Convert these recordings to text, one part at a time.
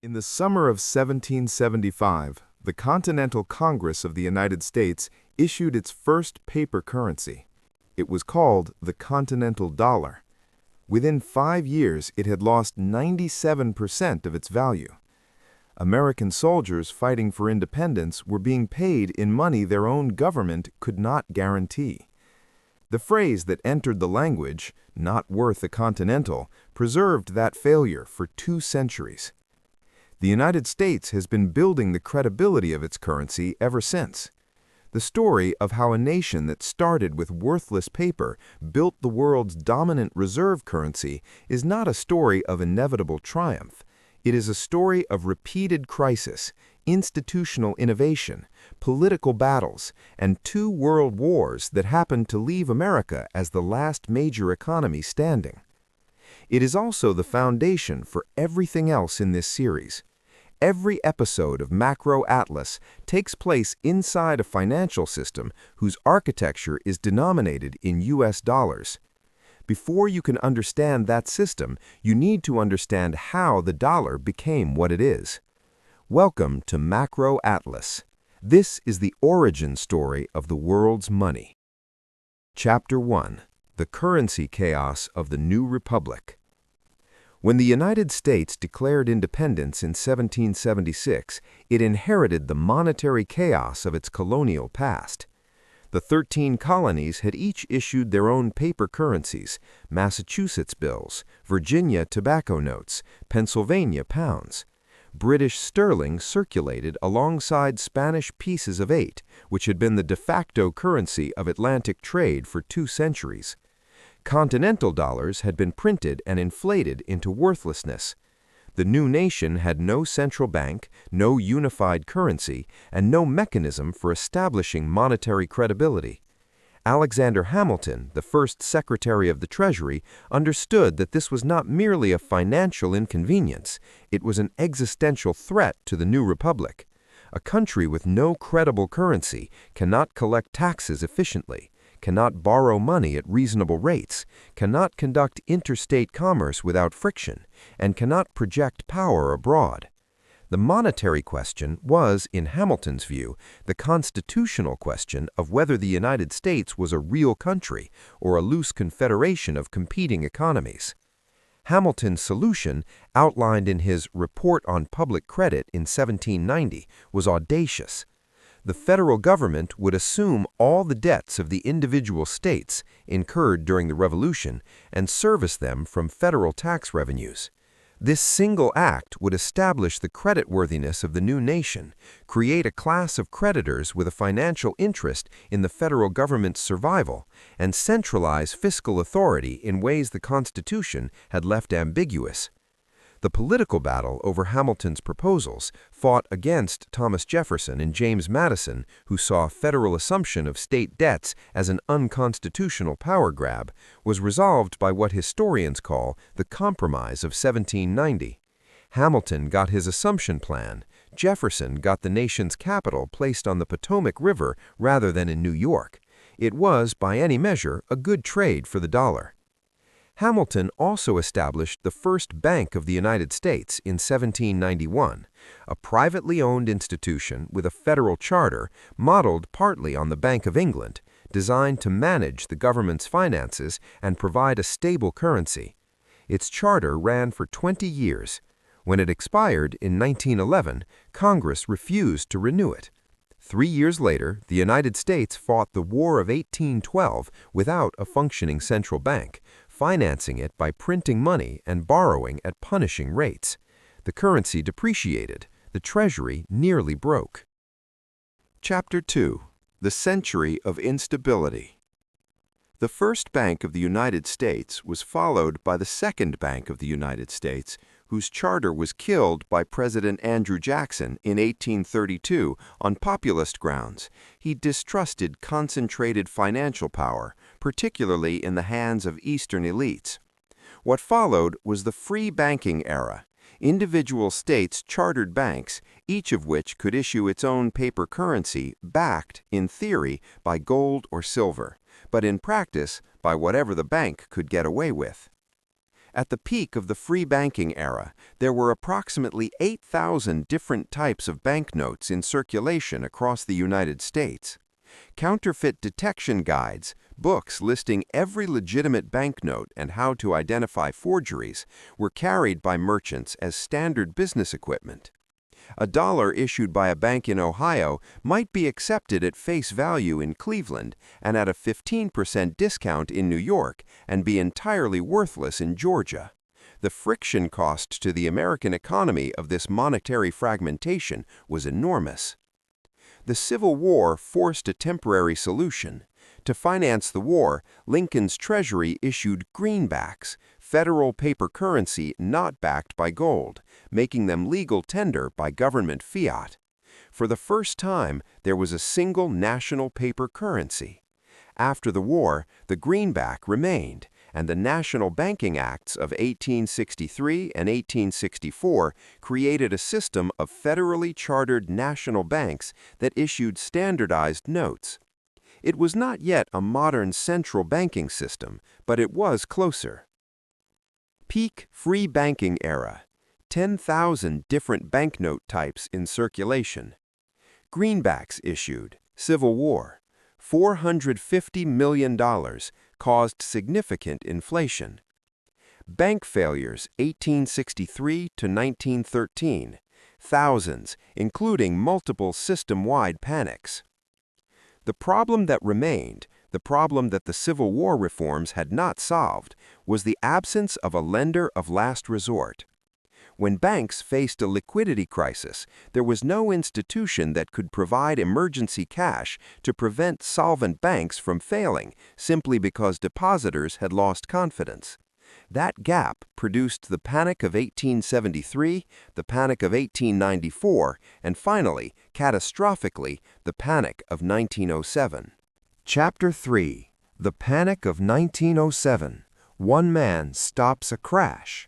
In the summer of 1775, the Continental Congress of the United States issued its first paper currency. It was called the Continental Dollar. Within 5 years, it had lost 97% of its value. American soldiers fighting for independence were being paid in money their own government could not guarantee. The phrase that entered the language, "not worth a continental," preserved that failure for 2 centuries. The United States has been building the credibility of its currency ever since. The story of how a nation that started with worthless paper built the world's dominant reserve currency is not a story of inevitable triumph. It is a story of repeated crisis, institutional innovation, political battles, and 2 world wars that happened to leave America as the last major economy standing. It is also the foundation for everything else in this series. Every episode of Macro Atlas takes place inside a financial system whose architecture is denominated in US dollars. Before you can understand that system, you need to understand how the dollar became what it is. Welcome to Macro Atlas. This is the origin story of the world's money. Chapter 1. The Currency Chaos of the New Republic. When the United States declared independence in 1776, it inherited the monetary chaos of its colonial past. The 13 colonies had each issued their own paper currencies: Massachusetts bills, Virginia tobacco notes, Pennsylvania pounds. British sterling circulated alongside Spanish pieces of 8, which had been the de facto currency of Atlantic trade for 2 centuries. Continental dollars had been printed and inflated into worthlessness. The new nation had no central bank, no unified currency, and no mechanism for establishing monetary credibility. Alexander Hamilton, the first Secretary of the Treasury, understood that this was not merely a financial inconvenience, it was an existential threat to the new republic. A country with no credible currency cannot collect taxes efficiently, cannot borrow money at reasonable rates, cannot conduct interstate commerce without friction, and cannot project power abroad. The monetary question was, in Hamilton's view, the constitutional question of whether the United States was a real country or a loose confederation of competing economies. Hamilton's solution, outlined in his Report on Public Credit in 1790, was audacious. The federal government would assume all the debts of the individual states incurred during the Revolution and service them from federal tax revenues. This single act would establish the creditworthiness of the new nation, create a class of creditors with a financial interest in the federal government's survival, and centralize fiscal authority in ways the Constitution had left ambiguous. The political battle over Hamilton's proposals, fought against Thomas Jefferson and James Madison, who saw federal assumption of state debts as an unconstitutional power grab, was resolved by what historians call the Compromise of 1790. Hamilton got his assumption plan. Jefferson got the nation's capital placed on the Potomac River rather than in New York. It was, by any measure, a good trade for the dollar. Hamilton also established the first Bank of the United States in 1791, a privately owned institution with a federal charter modeled partly on the Bank of England, designed to manage the government's finances and provide a stable currency. Its charter ran for 20 years. When it expired in 1911, Congress refused to renew it. 3 years later, the United States fought the War of 1812 without a functioning central bank, financing it by printing money and borrowing at punishing rates. The currency depreciated. The Treasury nearly broke. Chapter 2. The Century of Instability. The first Bank of the United States was followed by the Second Bank of the United States, whose charter was killed by President Andrew Jackson in 1832 on populist grounds. He distrusted concentrated financial power, particularly in the hands of Eastern elites. What followed was the free banking era. Individual states chartered banks, each of which could issue its own paper currency backed, in theory, by gold or silver, but in practice by whatever the bank could get away with. At the peak of the free banking era, there were approximately 8,000 different types of banknotes in circulation across the United States. Counterfeit detection guides, books listing every legitimate banknote and how to identify forgeries, were carried by merchants as standard business equipment. A dollar issued by a bank in Ohio might be accepted at face value in Cleveland and at a 15% discount in New York and be entirely worthless in Georgia. The friction cost to the American economy of this monetary fragmentation was enormous. The Civil War forced a temporary solution. To finance the war, Lincoln's Treasury issued greenbacks, federal paper currency not backed by gold, making them legal tender by government fiat. For the first time, there was a single national paper currency. After the war, the greenback remained, and the National Banking Acts of 1863 and 1864 created a system of federally chartered national banks that issued standardized notes. It was not yet a modern central banking system, but it was closer. Peak free banking era. 10,000 different banknote types in circulation. Greenbacks issued. Civil War. $450 million caused significant inflation. Bank failures 1863 to 1913. Thousands, including multiple system-wide panics. The problem that remained, the problem that the Civil War reforms had not solved, was the absence of a lender of last resort. When banks faced a liquidity crisis, there was no institution that could provide emergency cash to prevent solvent banks from failing simply because depositors had lost confidence. That gap produced the Panic of 1873, the Panic of 1894, and finally, catastrophically, the Panic of 1907. Chapter 3. The Panic of 1907. One man stops a crash.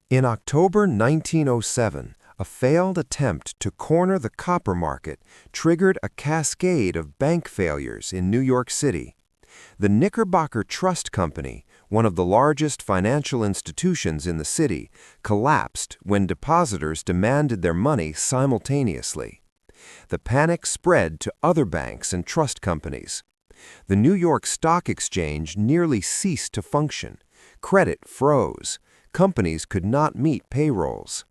In October 1907, a failed attempt to corner the copper market triggered a cascade of bank failures in New York City. The Knickerbocker Trust Company, one of the largest financial institutions in the city, collapsed when depositors demanded their money simultaneously. The panic spread to other banks and trust companies. The New York Stock Exchange nearly ceased to function. Credit froze. Companies could not meet payrolls.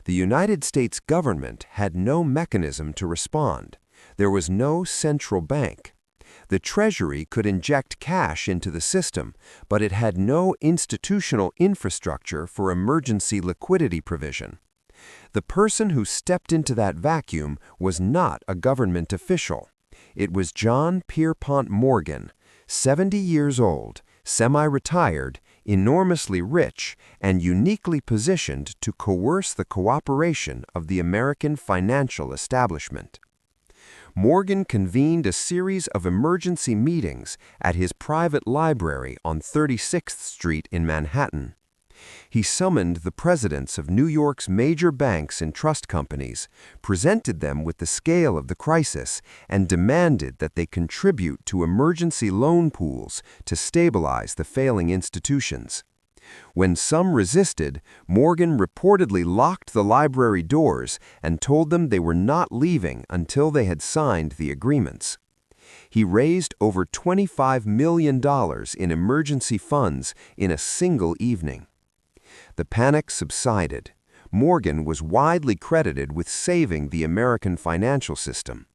The United States government had no mechanism to respond. There was no central bank. The Treasury could inject cash into the system, but it had no institutional infrastructure for emergency liquidity provision. The person who stepped into that vacuum was not a government official. It was John Pierpont Morgan, 70 years old, semi-retired, enormously rich, and uniquely positioned to coerce the cooperation of the American financial establishment. Morgan convened a series of emergency meetings at his private library on 36th Street in Manhattan. He summoned the presidents of New York's major banks and trust companies, presented them with the scale of the crisis, and demanded that they contribute to emergency loan pools to stabilize the failing institutions. When some resisted, Morgan reportedly locked the library doors and told them they were not leaving until they had signed the agreements. He raised over $25 million in emergency funds in a single evening. The panic subsided. Morgan was widely credited with saving the American financial system.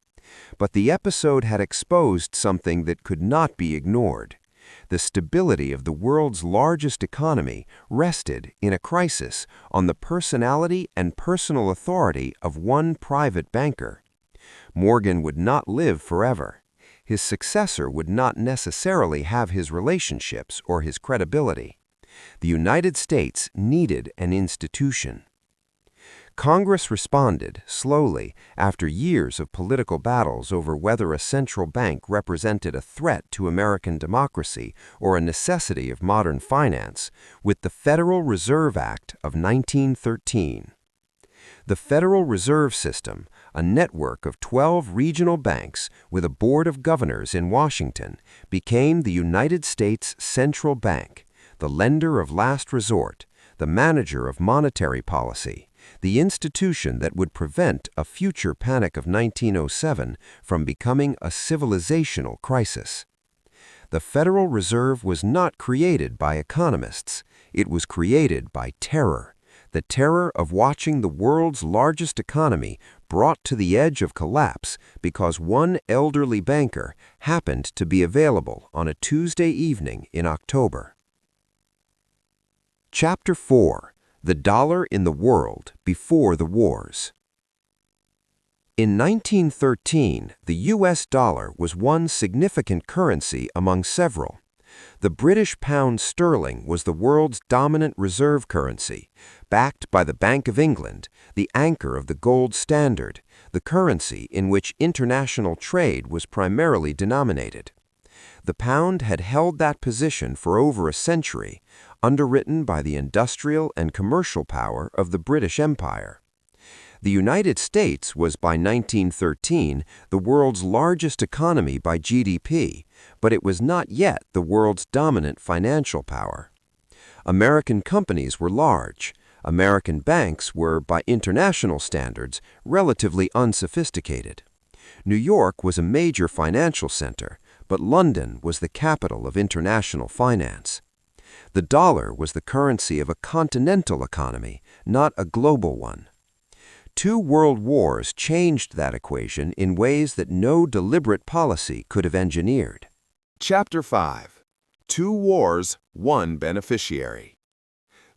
But the episode had exposed something that could not be ignored. The stability of the world's largest economy rested, in a crisis, on the personality and personal authority of one private banker. Morgan would not live forever. His successor would not necessarily have his relationships or his credibility. The United States needed an institution. Congress responded, slowly, after years of political battles over whether a central bank represented a threat to American democracy or a necessity of modern finance, with the Federal Reserve Act of 1913. The Federal Reserve System, a network of 12 regional banks with a board of governors in Washington, became the United States Central Bank, the lender of last resort, the manager of monetary policy, the institution that would prevent a future panic of 1907 from becoming a civilizational crisis. The Federal Reserve was not created by economists. It was created by terror. The terror of watching the world's largest economy brought to the edge of collapse because one elderly banker happened to be available on a Tuesday evening in October. Chapter 4: The Dollar in the World Before the Wars. In 1913, the U.S. dollar was one significant currency among several. The British pound sterling was the world's dominant reserve currency, backed by the Bank of England, the anchor of the gold standard, the currency in which international trade was primarily denominated. The pound had held that position for over a century, underwritten by the industrial and commercial power of the British Empire. The United States was by 1913 the world's largest economy by GDP, but it was not yet the world's dominant financial power. American companies were large. American banks were, by international standards, relatively unsophisticated. New York was a major financial center, but London was the capital of international finance. The dollar was the currency of a continental economy, not a global one. 2 world wars changed that equation in ways that no deliberate policy could have engineered. Chapter 5: 2 Wars, 1 Beneficiary.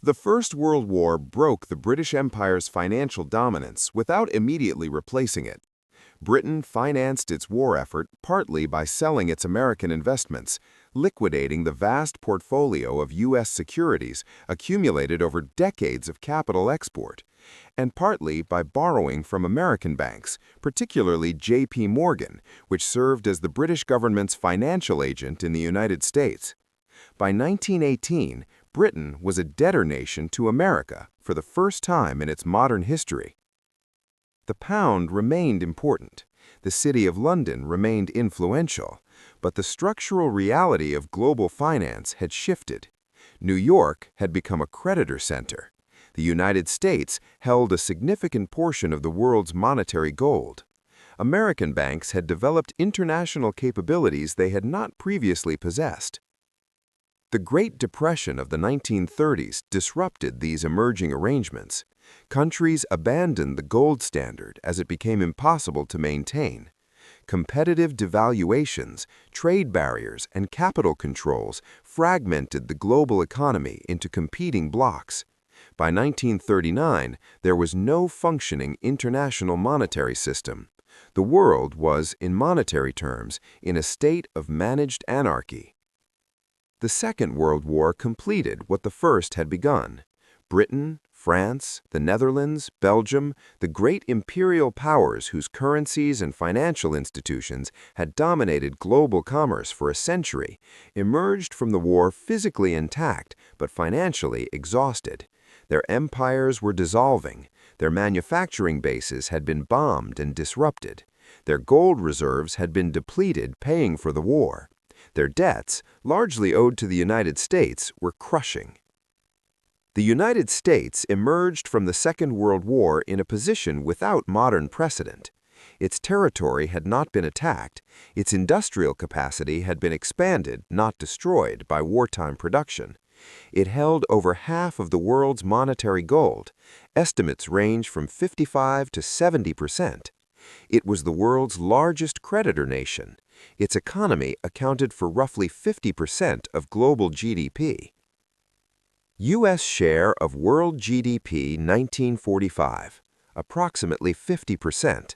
The First World War broke the British Empire's financial dominance without immediately replacing it. Britain financed its war effort partly by selling its American investments, liquidating the vast portfolio of U.S. securities accumulated over decades of capital export, and partly by borrowing from American banks, particularly J.P. Morgan, which served as the British government's financial agent in the United States. By 1918, Britain was a debtor nation to America for the first time in its modern history. The pound remained important. The City of London remained influential, but the structural reality of global finance had shifted. New York had become a creditor center. The United States held a significant portion of the world's monetary gold. American banks had developed international capabilities they had not previously possessed. The Great Depression of the 1930s disrupted these emerging arrangements. Countries abandoned the gold standard as it became impossible to maintain. Competitive devaluations, trade barriers, and capital controls fragmented the global economy into competing blocs. By 1939, there was no functioning international monetary system. The world was, in monetary terms, in a state of managed anarchy. The Second World War completed what the First had begun. Britain, France, the Netherlands, Belgium, the great imperial powers whose currencies and financial institutions had dominated global commerce for a century, emerged from the war physically intact but financially exhausted. Their empires were dissolving. Their manufacturing bases had been bombed and disrupted. Their gold reserves had been depleted, paying for the war. Their debts, largely owed to the United States, were crushing. The United States emerged from the Second World War in a position without modern precedent. Its territory had not been attacked. Its industrial capacity had been expanded, not destroyed, by wartime production. It held over half of the world's monetary gold. Estimates range from 55% to 70%. It was the world's largest creditor nation. Its economy accounted for roughly 50% of global GDP. U.S. share of world GDP 1945, approximately 50%.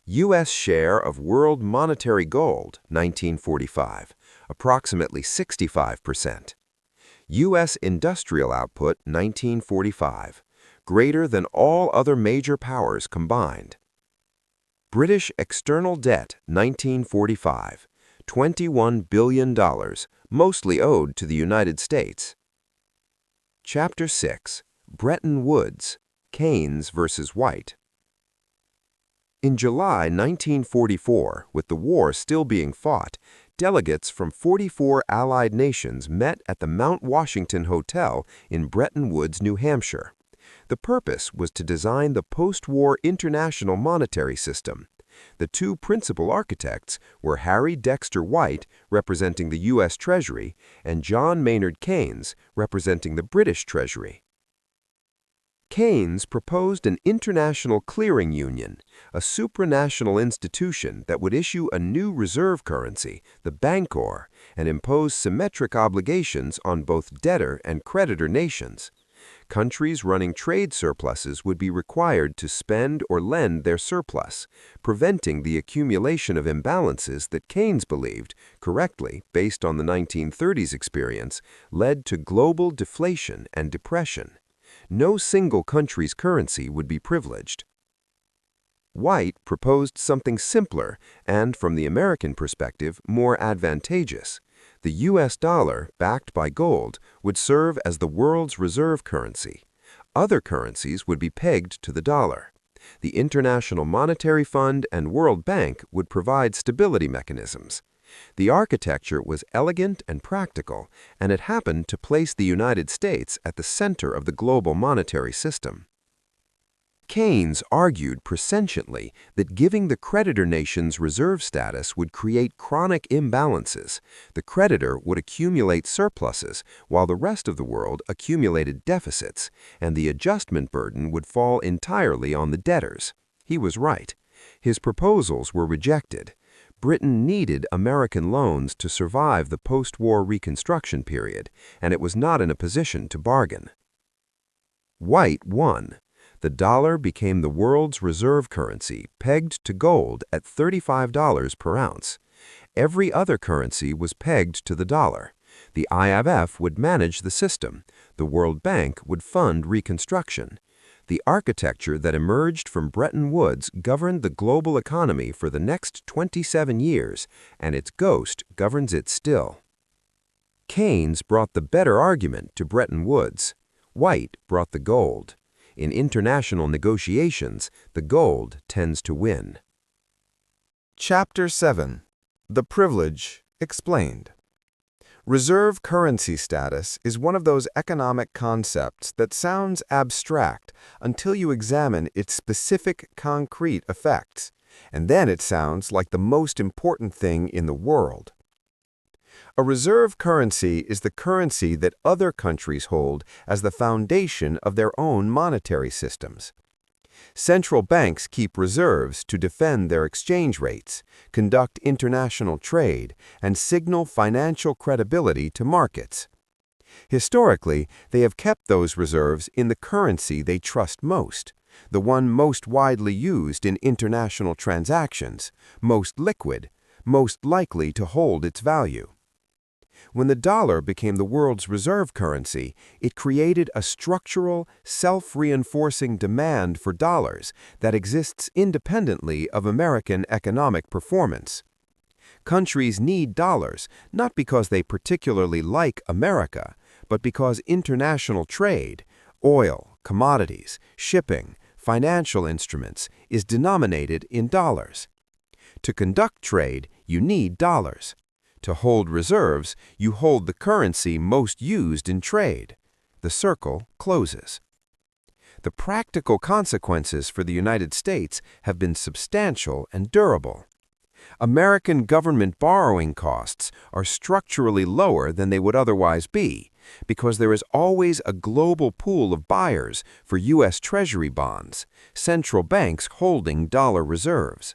U.S. share of world monetary gold 1945, approximately 65%. U.S. industrial output 1945, greater than all other major powers combined. British external debt 1945, $21 billion, mostly owed to the United States. Chapter 6: Bretton Woods, Keynes versus White. In July 1944, with the war still being fought, delegates from 44 allied nations met at the Mount Washington Hotel in Bretton Woods, New Hampshire. The purpose was to design the post-war international monetary system. The two principal architects were Harry Dexter White, representing the U.S. Treasury, and John Maynard Keynes, representing the British Treasury. Keynes proposed an international clearing union, a supranational institution that would issue a new reserve currency, the banknote, and impose symmetric obligations on both debtor and creditor nations. Countries running trade surpluses would be required to spend or lend their surplus, preventing the accumulation of imbalances that Keynes believed, correctly based on the 1930s experience, led to global deflation and depression. No single country's currency would be privileged. White proposed something simpler and, from the American perspective, more advantageous. The U.S. dollar, backed by gold, would serve as the world's reserve currency. Other currencies would be pegged to the dollar. The International Monetary Fund and World Bank would provide stability mechanisms. The architecture was elegant and practical, and it happened to place the United States at the center of the global monetary system. Keynes argued presciently that giving the creditor nations reserve status would create chronic imbalances. The creditor would accumulate surpluses, while the rest of the world accumulated deficits, and the adjustment burden would fall entirely on the debtors. He was right. His proposals were rejected. Britain needed American loans to survive the post-war Reconstruction period, and it was not in a position to bargain. White won. The dollar became the world's reserve currency, pegged to gold at $35 per ounce. Every other currency was pegged to the dollar. The IMF would manage the system. The World Bank would fund reconstruction. The architecture that emerged from Bretton Woods governed the global economy for the next 27 years, and its ghost governs it still. Keynes brought the better argument to Bretton Woods. White brought the gold. In international negotiations, the gold tends to win. Chapter 7. The Privilege Explained. Reserve currency status is one of those economic concepts that sounds abstract until you examine its specific, concrete effects, and then it sounds like the most important thing in the world. A reserve currency is the currency that other countries hold as the foundation of their own monetary systems. Central banks keep reserves to defend their exchange rates, conduct international trade, and signal financial credibility to markets. Historically, they have kept those reserves in the currency they trust most, the one most widely used in international transactions, most liquid, most likely to hold its value. When the dollar became the world's reserve currency, it created a structural, self-reinforcing demand for dollars that exists independently of American economic performance. Countries need dollars not because they particularly like America, but because international trade, oil, commodities, shipping, financial instruments, is denominated in dollars. To conduct trade, you need dollars. To hold reserves, you hold the currency most used in trade. The circle closes. The practical consequences for the United States have been substantial and durable. American government borrowing costs are structurally lower than they would otherwise be, because there is always a global pool of buyers for U.S. Treasury bonds, central banks holding dollar reserves.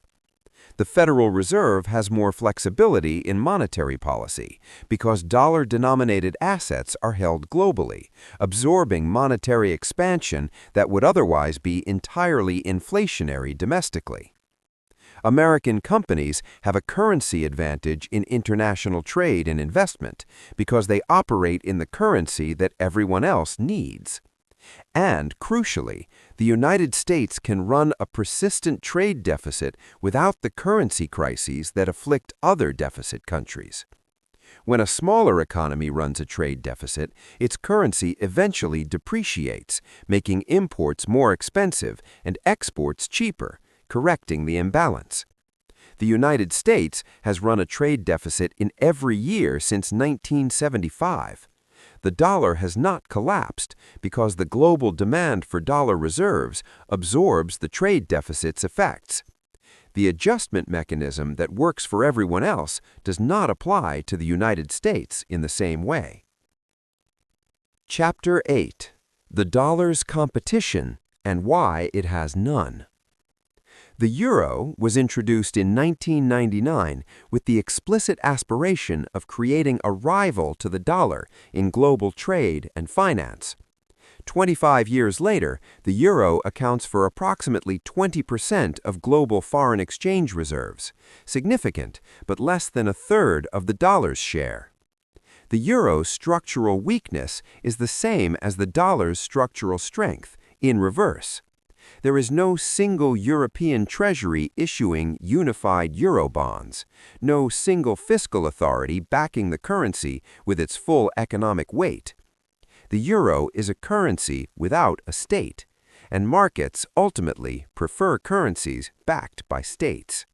The Federal Reserve has more flexibility in monetary policy because dollar-denominated assets are held globally, absorbing monetary expansion that would otherwise be entirely inflationary domestically. American companies have a currency advantage in international trade and investment because they operate in the currency that everyone else needs. And, crucially, the United States can run a persistent trade deficit without the currency crises that afflict other deficit countries. When a smaller economy runs a trade deficit, its currency eventually depreciates, making imports more expensive and exports cheaper, correcting the imbalance. The United States has run a trade deficit in every year since 1975. The dollar has not collapsed because the global demand for dollar reserves absorbs the trade deficit's effects. The adjustment mechanism that works for everyone else does not apply to the United States in the same way. Chapter 8: The Dollar's Competition and Why It Has None. The euro was introduced in 1999 with the explicit aspiration of creating a rival to the dollar in global trade and finance. 25 years later, the euro accounts for approximately 20% of global foreign exchange reserves, significant, but less than a third of the dollar's share. The euro's structural weakness is the same as the dollar's structural strength, in reverse. There is no single European treasury issuing unified euro bonds, no single fiscal authority backing the currency with its full economic weight. The euro is a currency without a state, and markets ultimately prefer currencies backed by states.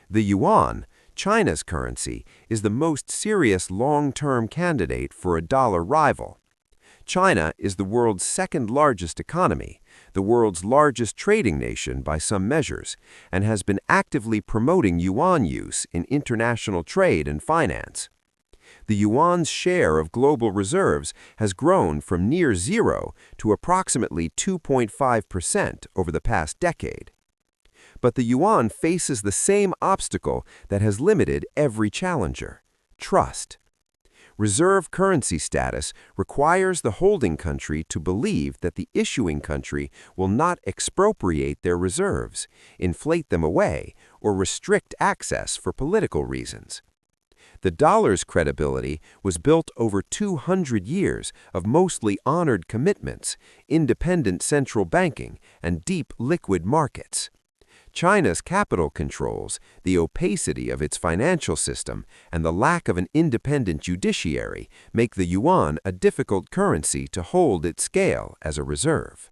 The yuan, China's currency, is the most serious long-term candidate for a dollar rival. China is the world's second-largest economy, the world's largest trading nation by some measures, and has been actively promoting yuan use in international trade and finance. The yuan's share of global reserves has grown from near zero to approximately 2.5% over the past decade. But the yuan faces the same obstacle that has limited every challenger: trust. Reserve currency status requires the holding country to believe that the issuing country will not expropriate their reserves, inflate them away, or restrict access for political reasons. The dollar's credibility was built over 200 years of mostly honored commitments, independent central banking, and deep liquid markets. China's capital controls, the opacity of its financial system, and the lack of an independent judiciary make the yuan a difficult currency to hold at scale as a reserve.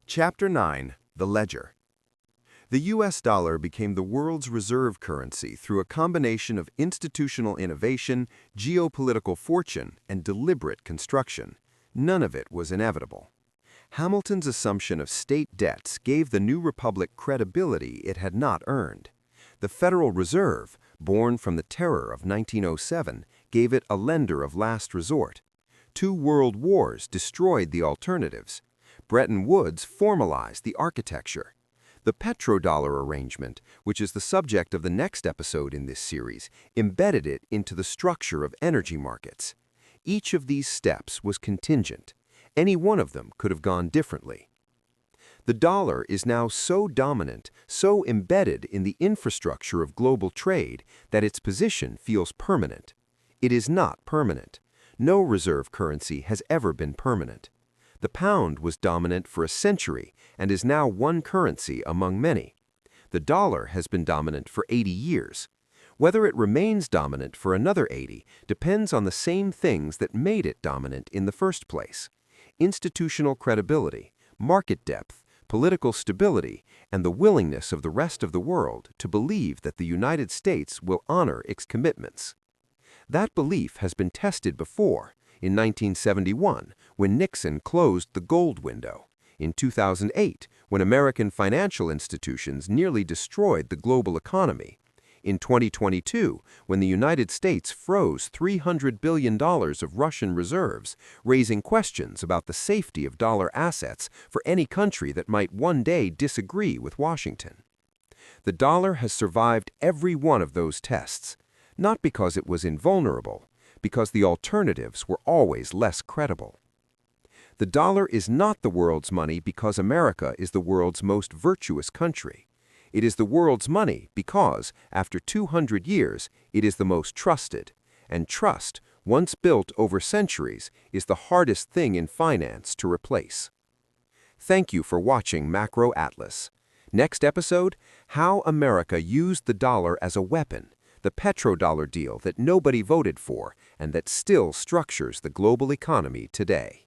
Chapter 9: The Ledger. The U.S. dollar became the world's reserve currency through a combination of institutional innovation, geopolitical fortune, and deliberate construction. None of it was inevitable. Hamilton's assumption of state debts gave the new republic credibility it had not earned. The Federal Reserve, born from the terror of 1907, gave it a lender of last resort. 2 world wars destroyed the alternatives. Bretton Woods formalized the architecture. The petrodollar arrangement, which is the subject of the next episode in this series, embedded it into the structure of energy markets. Each of these steps was contingent. Any one of them could have gone differently. The dollar is now so dominant, so embedded in the infrastructure of global trade, that its position feels permanent. It is not permanent. No reserve currency has ever been permanent. The pound was dominant for a century and is now one currency among many. The dollar has been dominant for 80 years. Whether it remains dominant for another 80 depends on the same things that made it dominant in the first place: institutional credibility, market depth, political stability, and the willingness of the rest of the world to believe that the United States will honor its commitments. That belief has been tested before, in 1971, when Nixon closed the gold window, in 2008, when American financial institutions nearly destroyed the global economy, in 2022, when the United States froze $300 billion of Russian reserves, raising questions about the safety of dollar assets for any country that might one day disagree with Washington. The dollar has survived every one of those tests, not because it was invulnerable, because the alternatives were always less credible. The dollar is not the world's money because America is the world's most virtuous country. It is the world's money because, after 200 years, it is the most trusted. And trust, once built over centuries, is the hardest thing in finance to replace. Thank you for watching Macro Atlas. Next episode, how America used the dollar as a weapon, the petrodollar deal that nobody voted for and that still structures the global economy today.